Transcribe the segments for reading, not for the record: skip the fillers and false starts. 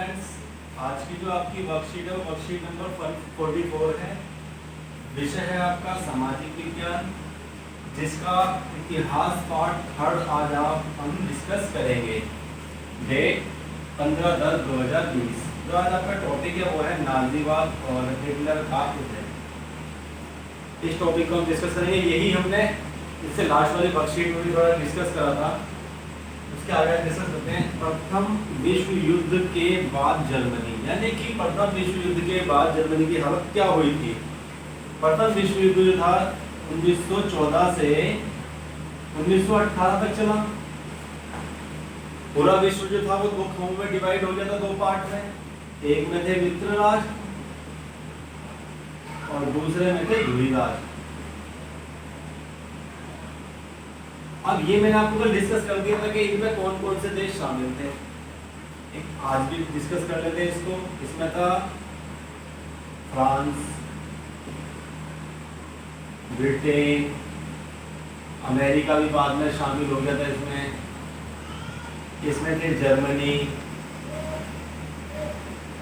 Friends, आज की जो आपकी वर्कशीट है वो वर्कशीट नंबर 44 है। विषय है आपका सामाजिक विज्ञान, जिसका इतिहास पार्ट थर्ड आज हम डिस्कस करेंगे। डेट 15/10/2020। जो आज आपका टॉपिक है वो है नाजीवाद और हिटलर का उदय। इस टॉपिक को हम डिस्कस करेंगे। यही हमने इससे लास्ट वाली वर्कशीट में भी थोड़ा डिस्कस करा था। उसके आगे डिस्कस करते हैं प्रथम विश्व युद्ध के बाद जर्मनी, यानी कि प्रथम विश्व युद्ध के बाद जर्मनी की हालत क्या हुई थी। प्रथम विश्व युद्ध जो था 1914 से 1918 तक चला। पूरा विश्व जो था वो दो खंडों में डिवाइड हो गया था, दो पार्ट में। एक में थे मित्र राष्ट्र और दूसरे में थे ध्रुवी राष्ट्र। अब ये मैंने आपको कल डिस्कस कर दिया था कि इनमें कौन कौन से देश शामिल थे। आज भी डिस्कस कर लेते हैं इसको। इसमें था फ्रांस, ब्रिटेन, अमेरिका भी बाद में शामिल हो गया था इसमें। इसमें थे जर्मनी,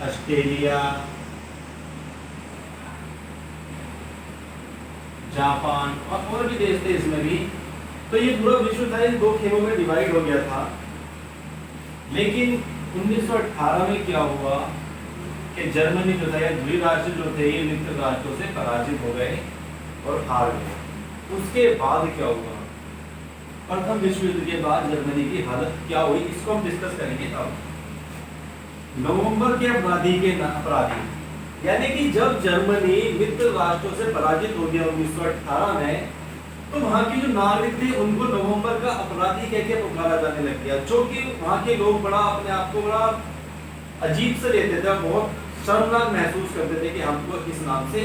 ऑस्ट्रेलिया, जापान और भी देश थे इसमें भी। तो ये पूरा विश्व था इन दो खेमों में डिवाइड हो गया था। लेकिन 1918 में क्या हुआ कि जर्मनी जो था या ध्रुवी राष्ट्र जो थे ये मित्र राष्ट्रों से पराजित हो गए और हार गए। उसके बाद क्या हुआ, प्रथम विश्व युद्ध के बाद जर्मनी की हालत क्या हुई, इसको हम डिस्कस करेंगे। अब नवंबर के अपराधी यानी कि जब जर्मनी मित्र राष्ट्रों से पराजित हो गया 1918 में, तो वहाँ के जो नागरिक थे उनको नवंबर का अपराधी कह के पुकारा जाने लग गया। जो कि वहाँ के लोग बड़ा अपने आप को बड़ा अजीब से लेते थे, बहुत शर्मनाक महसूस करते थे कि हमको इस नाम से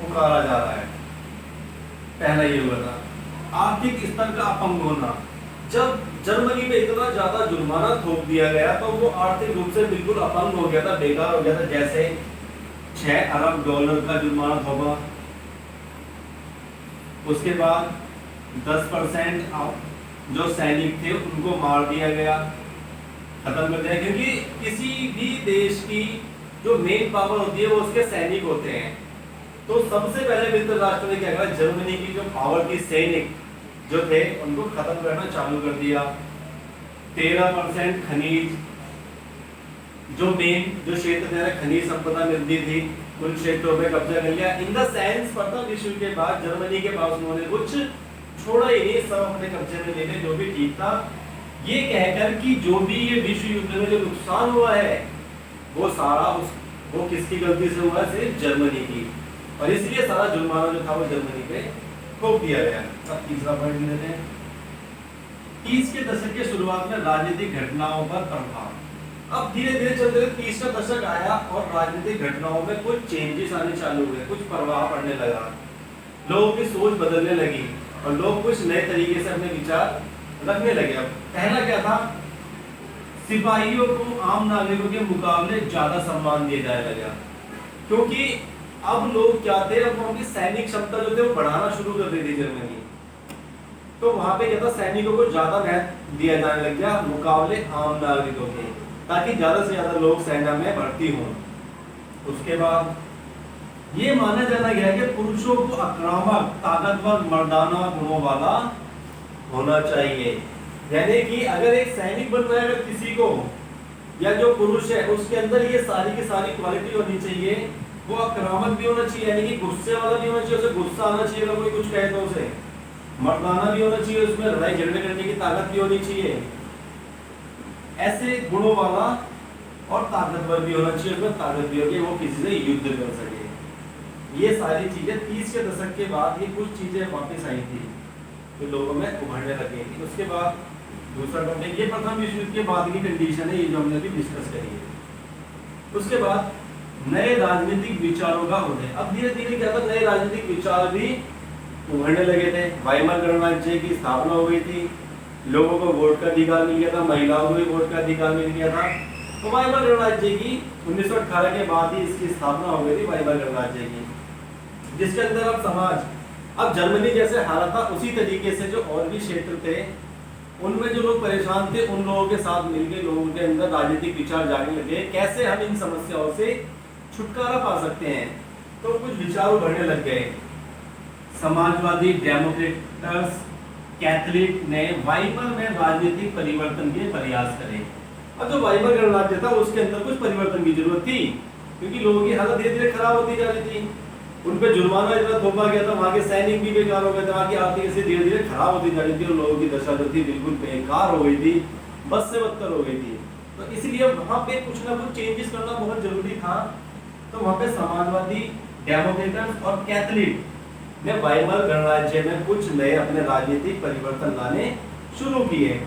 पुकारा जा रहा है। पहला ये हुआ था आर्थिक स्तर का अपंग होना। जब जर्मनी में इतना ज्यादा जुर्माना थोप दिया गया तो वो आर्थिक रूप से बिल्कुल अपंग हो गया था, बेकार हो गया था। जैसे $6 अरब का जुर्माना थोपा। उसके बाद 10% जो सैनिक थे उनको मार दिया गया, खत्म कर दिया। क्योंकि किसी भी देश की जो मेन पावर होती है वो उसके सैनिक होते हैं। तो सबसे पहले मित्र राष्ट्र ने क्या करा, जर्मनी की जो पावर की सैनिक जो थे उनको खत्म करना चालू कर दिया। 13% खनिज, जो मेन जो क्षेत्र थे खनिज संपदा मिलती थी उन क्षेत्रों पे कब्जा कर लिया। इन द सेंस प्रथम विश्व के बाद जर्मनी के पास उन्होंने कुछ छोड़ा ही नहीं, सब अपने कब्जे में लेने जो भी ठीक था। ये कहकर कि जो भी ये विश्व युद्ध में जो नुकसान हुआ है वो सारा वो किसकी गलती से हुआ है, सिर्फ जर्मनी की। और इसलिए सारा जुर्माना जो था वो जर्मनी पे थोप दिया गया। अब तीसरा पॉइंट लेते हैं 30 के दशक के शुरुआत में राजनीतिक घटनाओं पर प्रभाव। अब धीरे धीरे चलते हुए 30 का दशक आया और राजनीतिक घटनाओं में कुछ चेंजेस आने चालू हुए, कुछ प्रभाव पड़ने लगा, लोगों की सोच बदलने लगी और लोग कुछ नए तरीके से अपने विचार रखने लगे। अब पहला क्या था, सिपाहियों को आम नागरिकों के मुकाबले ज्यादा सम्मान दिया जाने लगा। क्योंकि अब लोग क्या थे, अब उनकी सैनिक क्षमता जो थे वो बढ़ाना शुरू कर दी थी जर्मनी। तो वहां पे क्या था, सैनिकों को ज्यादा महत्व दिया जाने लग गया मुकाबले आम नागरिकों के, ताकि ज्यादा से ज्यादा लोग सेना में भर्ती हों। उसके बाद ये माना जाना गया कि पुरुषों को आक्रामक, ताकतवर, मर्दाना गुणों वाला होना चाहिए। यानी कि अगर एक सैनिक बन रहा है अगर किसी को, या जो पुरुष है उसके अंदर ये सारी की सारी क्वालिटी होनी चाहिए। वो आक्रामक भी होना चाहिए, यानी कि गुस्से वाला भी होना चाहिए, उसे गुस्सा आना चाहिए अगर कोई कुछ कहे तो उसे। मर्दाना भी होना चाहिए, उसमें लड़ाई झगड़े करने की ताकत भी होनी चाहिए, ऐसे गुणों वाला। और ताकतवर भी होना चाहिए, उसमें ताकत भी होगी, वो किसी से युद्ध कर सके। ये सारी चीजें 30 के दशक के बाद ये कुछ चीजें वापस आई थी तो लोगों में उभरने लगी थी। उसके बाद दूसरा टॉपिक, ये प्रथम विश्व युद्ध के बाद की कंडीशन है, ये जो हमने अभी डिस्कस करी है। उसके बाद नए राजनीतिक विचारों का उदय। अब धीरे धीरे क्या था, नए राजनीतिक विचार भी उभरने लगे थे। वाइमर गणराज्य की स्थापना हो गई थी, लोगों को वोट का अधिकार मिल गया था, महिलाओं को भी वोट का अधिकार मिल गया था। तो वाइमर गणराज्य की 1918 के बाद ही इसकी स्थापना हो गई थी, वाइमर गणराज्य की, जिसके अंदर अब समाज, अब जर्मनी जैसे हालत था उसी तरीके से जो और भी क्षेत्र थे उनमें जो लोग परेशान थे उन लोगों के साथ मिलकर लोगों के अंदर राजनीतिक विचार जागने लगे, कैसे हम इन समस्याओं से छुटकारा पा सकते हैं। तो कुछ विचार उभरने लग गए। समाजवादी, डेमोक्रेट्स, कैथलिक ने वाइमर में राजनीतिक परिवर्तन के प्रयास करे। अब जो वाइमर गणराज्य था उसके अंदर कुछ परिवर्तन की जरूरत थी, क्योंकि लोगों की हालत धीरे धीरे खराब होती जा रही थी। उन पे जुर्माना इतना थोपा गया था, वहाँ के सैनिक भी बेकार हो गए थे, वहाँ की आर्थिक स्थिति धीरे धीरे खराब होती जा रही थी और लोगों की दशा जो थी बिल्कुल बेकार हो गई थी, बस से बदतर हो गई थी। तो इसलिए वहाँ पे कुछ ना कुछ चेंजेस करना बहुत जरूरी था। तो वहाँ पे समाजवादी, डेमोक्रेट्स और कैथलिक ने वाइमर गणराज्य में कुछ नए अपने राजनीतिक परिवर्तन लाने शुरू किए।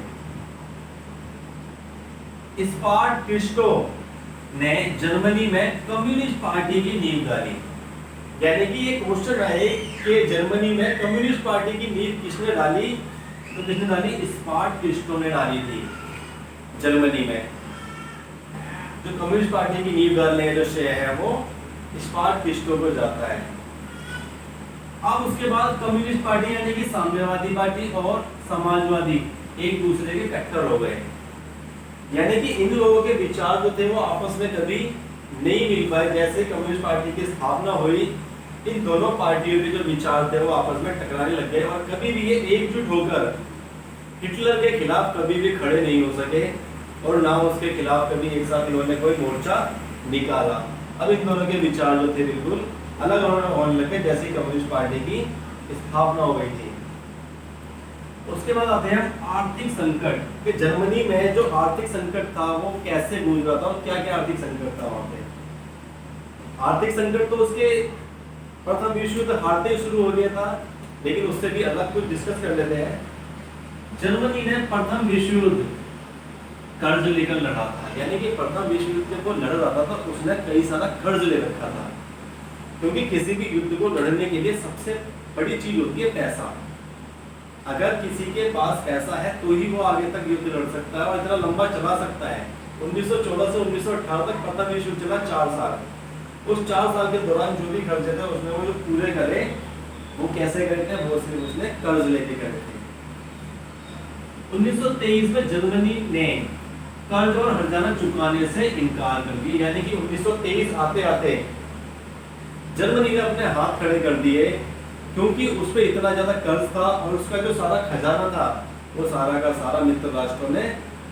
स्पार्टकिस्टों ने जर्मनी में कम्युनिस्ट पार्टी की नींव डाली। यानी कि ये क्वेश्चन आए कि जर्मनी में कम्युनिस्ट पार्टी की नींव किसने डाली, तो किसने डाली? स्पार्टकिस्टों ने डाली थी जर्मनी में। जो कम्युनिस्ट पार्टी की नींव डालने का जो श्रेय है वो स्पार्टकिस्टों को जाता है। अब उसके बाद कम्युनिस्ट पार्टी यानी कि साम्यवादी पार्टी और समाजवादी एक दूसरे के कट्टर हो गए। यानी कि इन लोगों के विचार जो थे वो आपस में कभी नहीं मिल पाए। जैसे कम्युनिस्ट पार्टी की स्थापना हुई, इन दोनों पार्टियों के जो विचार थे वो आपस में टकराने लग गए और कभी भी ये एकजुट होकर हिटलर के खिलाफ कभी भी खड़े नहीं हो सके और ना उसके खिलाफ कभी एक साथ इन्होंने कोई मोर्चा निकाला। अब इन दोनों के विचार जो थे बिल्कुल अलग होने लगे जैसे कम्युनिस्ट पार्टी की स्थापना हो गई थी। उसके बाद आते हैं आर्थिक संकट कि जर्मनी में जो आर्थिक संकट था वो कैसे गूंज रहा था और क्या क्या आर्थिक संकट था वहां पे। आर्थिक संकट तो उसके प्रथम विश्व युद्ध हारते ही शुरू हो गया था, लेकिन उससे भी अलग कुछ डिस्कस कर लेते हैं। जर्मनी ने प्रथम विश्व युद्ध कर्ज लेकर लड़ा था। यानी कि प्रथम विश्व युद्ध को लड़ रहा था तो उसने कई सारा कर्ज ले रखा था, क्योंकि किसी भी युद्ध को लड़ने के लिए सबसे बड़ी चीज होती है पैसा। अगर किसी के पास पैसा है तो ही वो आगे तक युद्ध लड़ सकता है और इतना लंबा चला सकता है। 1914 से 1918 तक प्रथम विश्व युद्ध चला 4 साल। उस 4 साल के दौरान जो भी खर्चे थे उसने वो जो पूरे करे वो कैसे करे थे? वो सिर्फ उसने कर्ज लेके करे थे। 1923 में जर्मनी ने कर्ज और हर्जाना चुकाने से इनकार कर दिया। यानी कि 1923 आते आते जर्मनी ने अपने हाथ खड़े कर दिए, क्योंकि उस पर इतना ज्यादा कर्ज था और उसका जो सारा खजाना था वो सारा का सारा मित्र राष्ट्रों ने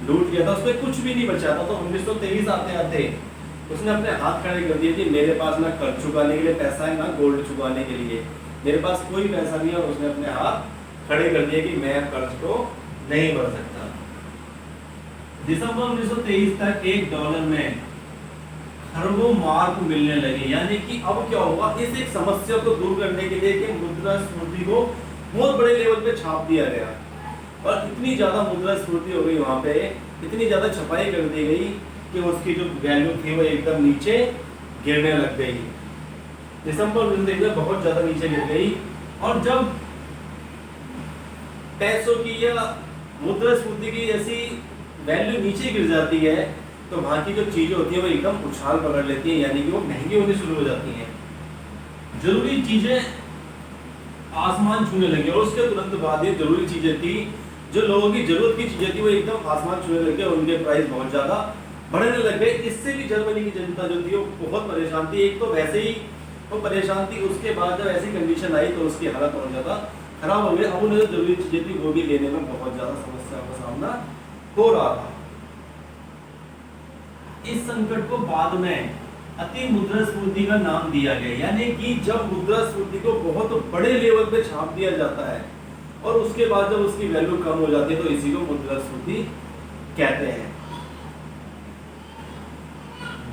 लूट लिया था, उसमें कुछ भी नहीं बचा था। तो 1923 आते आते उसने अपने हाथ खड़े कर दिए कि मेरे पास ना कर्ज चुकाने के लिए पैसा है ना गोल्ड चुकाने के लिए, मेरे पास कोई पैसा नहीं है। और उसने अपने हाथ खड़े कर दिए कि मैं कर्ज को नहीं भर सकता। दिसंबर 1923 तक $1 में खरबों मार्क मिलने लगे। यानी कि अब क्या होगा, इस एक समस्या को दूर करने के लिए कि मुद्रास्फीति को बहुत बड़े लेवल पे छाप दिया गया और इतनी ज्यादा मुद्रास्फीति हो गई, वहां पे इतनी ज्यादा छपाई कर दी गई कि उसकी जो वैल्यू थी वो एकदम नीचे गिरने लग गई। दिसंबर 1923 में बहुत ज्यादा नीचे गिर गई। और जब पैसों की या मुद्रास्फीति की ऐसी वैल्यू नीचे गिर जाती है तो वहां की जो चीजें होती है वो एकदम उछाल पकड़ लेती है, यानी कि वो महंगी होनी शुरू हो जाती हैं। जरूरी चीजें आसमान छूने लगी और उसके तुरंत बाद ये जरूरी चीजें थी जो लोगों की जरूरत की चीजें थी वो एकदम आसमान छूने लगे और उनके प्राइस बहुत ज्यादा बढ़ने लग गए। इससे भी जर्मनी की जनता जो थी वो बहुत परेशान थी। एक तो वैसे ही वो परेशान थी, उसके बाद जब ऐसी कंडीशन आई तो उसकी हालत बहुत ज्यादा खराब हो गई। अब उन्हें जो जरूरी चीजें थी वो भी लेने में बहुत ज्यादा समस्याओं का सामना हो रहा था। इस संकट को बाद में अति मुद्रास्फीति का नाम दिया गया। यानी कि जब मुद्रास्फीति को बहुत बड़े लेवल पे छाप दिया जाता है और उसके बाद जब उसकी वैल्यू कम हो जाती है तो इसी को मुद्रास्फीति कहते हैं।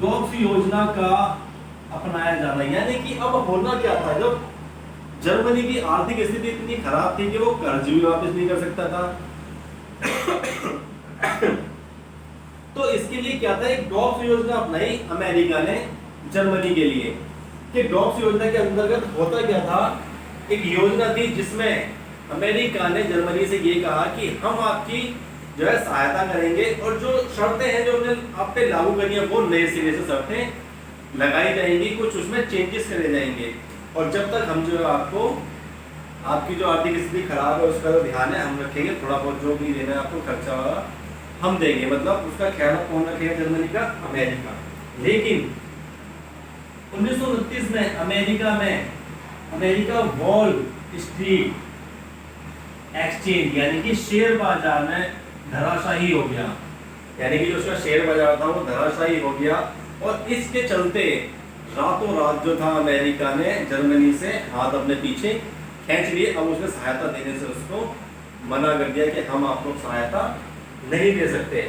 गॉक्स योजना का अपनाया जाना, यानी कि अब होना क्या था, जब जर्मनी की आर्थिक स्थिति इतनी खराब थी कि वो कर्ज भी वापस नहीं कर सकता था तो इसके लिए क्या था, एक डॉक्स योजना अपनाई अमेरिका ने जर्मनी के लिए। कि डॉक्स योजना के अंतर्गत होता क्या था, एक योजना थी जिसमें अमेरिका ने जर्मनी से ये कहा कि हम आपकी जो है सहायता करेंगे और जो शर्तें हैं जो हमने आप पे लागू करनी है वो नए सिरे से शर्तें लगाई जाएंगी, कुछ उसमें चेंजेस करे जाएंगे और जब तक हम जो है आपको आपकी जो आर्थिक स्थिति खराब है उसका तो ध्यान है हम रखेंगे, थोड़ा बहुत जो भी देना है आपको खर्चा वाला हम देंगे, मतलब उसका ख्याल कौन रखेगा? जर्मनी का, अमेरिका। लेकिन 1929 में अमेरिका वॉल स्ट्रीट एक्सचेंज यानी कि शेयर बाजार में धराशायी हो गया, यानी कि जो उसका शेयर बाजार था वो धराशायी हो गया। और इसके चलते रातों रात जो था अमेरिका ने जर्मनी से हाथ अपने पीछे खींच लिए। अब उसने सहायता देने से उसको मना कर दिया कि हम आपको सहायता नहीं दे सकते।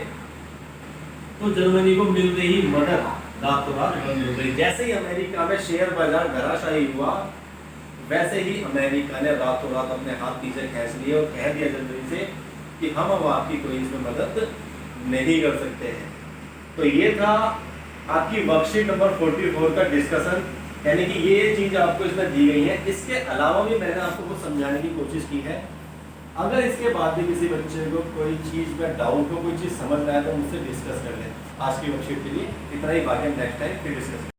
तो जर्मनी को मिल रही मदद रातों रात बंद हो गई। जैसे ही अमेरिका में शेयर बाजार धराशायी हुआ, वैसे ही अमेरिका ने रातों रात अपने हाथ पीछे खींच लिए और कह दिया जर्मनी से कि हम अब आपकी कोई इसमें मदद नहीं कर सकते हैं। तो ये था आपकी वर्कशीट नंबर 44 का डिस्कशन, यानी कि ये चीज आपको इसमें दी गई है। इसके अलावा भी मैंने आपको कुछ समझाने की कोशिश की है। अगर इसके बाद भी किसी बच्चे को कोई चीज में डाउट हो, कोई चीज समझ में आए तो मुझसे डिस्कस कर लें। आज की वर्कशीट के लिए इतना ही, बाकी नेक्स्ट टाइम फिर डिस्कस